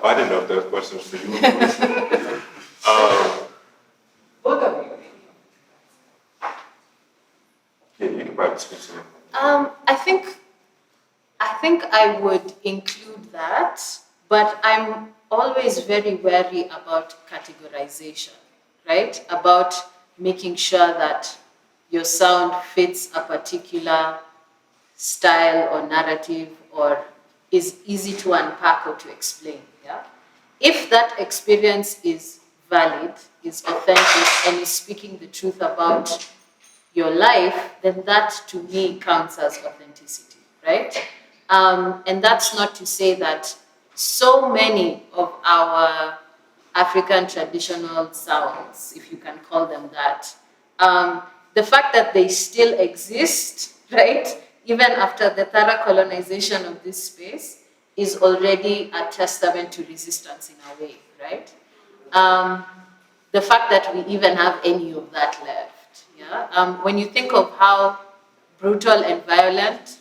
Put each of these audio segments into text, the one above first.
Oh, I didn't know if there was questions for you. Both of you. Yeah, you can probably speak to it. I think I would include that, but I'm always very wary about categorization, right? About making sure that your sound fits a particular style or narrative or is easy to unpack or to explain. Yeah? If that experience is valid, is authentic, and is speaking the truth about your life, then that to me counts as authenticity, right? And that's not to say that so many of our African traditional sounds, if you can call them that, the fact that they still exist, right, even after the thorough colonization of this space, is already a testament to resistance in a way, right? The fact that we even have any of that left, yeah? When you think of how brutal and violent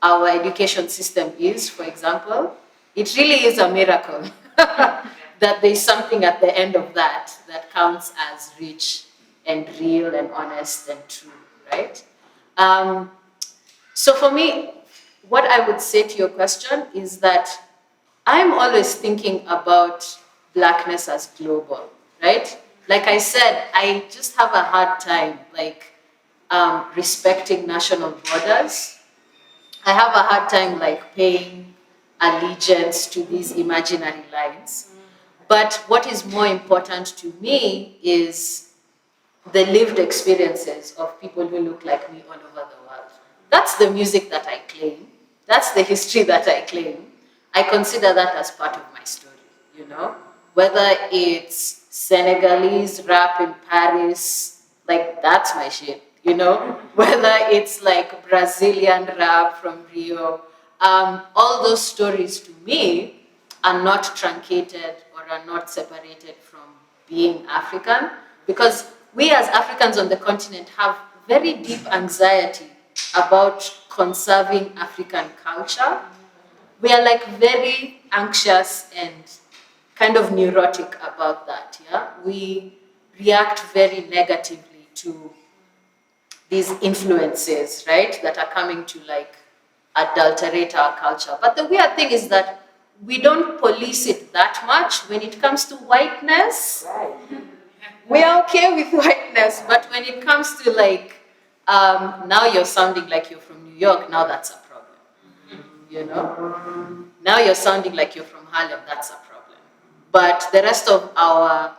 our education system is, for example, it really is a miracle that there's something at the end of that that counts as rich and real and honest and true, right? So for me, what I would say to your question is that I'm always thinking about Blackness as global, right? Like I said, I just have a hard time, respecting national borders. I have a hard time, paying allegiance to these imaginary lines. But what is more important to me is the lived experiences of people who look like me all over the world. That's the music that I claim. That's the history that I claim. I consider that as part of my story, you know? Whether it's Senegalese rap in Paris, that's my shit, you know? Whether it's Brazilian rap from Rio, all those stories to me are not truncated or are not separated from being African, because we as Africans on the continent have very deep anxiety about conserving African culture. We are very anxious and kind of neurotic about that, yeah? We react very negatively to these influences, right, that are coming to adulterate our culture. But the weird thing is that we don't police it that much when it comes to whiteness. We are okay with whiteness, but when it comes to now you're sounding like you're from New York, now that's a problem, you know? Now you're sounding like you're from Harlem, that's a problem. But the rest of our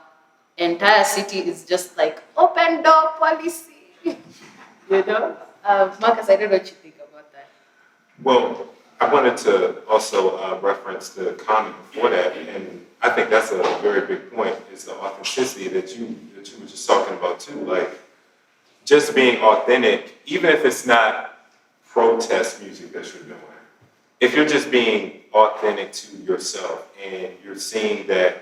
entire city is just open door policy, you know? Marcus, I don't know what you think about that. Well, I wanted to also reference the comment before that, and I think that's a very big point, is the authenticity that you were just talking about too. Just being authentic, even if it's not protest music that you're doing. If you're just being authentic to yourself and you're seeing that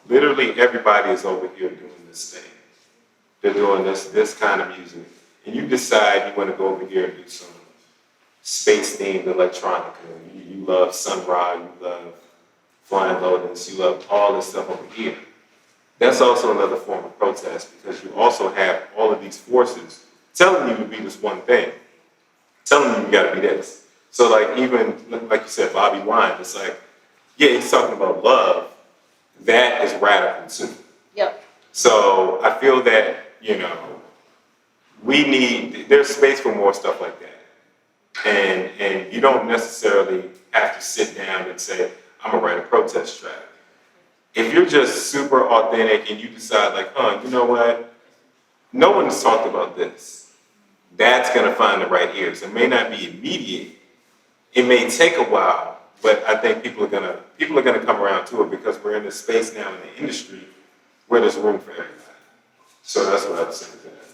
literally everybody is over here doing this thing. They're doing this kind of music. And you decide you want to go over here and do some space-themed electronica. You love Sun Ra, you love Flying Lotus, you love all this stuff over here. That's also another form of protest, because you also have all of these forces telling you to be this one thing, telling you gotta be this. So even, like you said, Bobby Wine, it's yeah, he's talking about love. That is radical too. Yep. So I feel that, there's space for more stuff like that. And you don't necessarily have to sit down and say, I'm gonna write a protest track. If you're just super authentic and you decide you know what? No one's talked about this. That's gonna find the right ears. It may not be immediate. It may take a while, but I think people are gonna come around to it, because we're in this space now in the industry where there's room for everybody. So that's what I would say to that.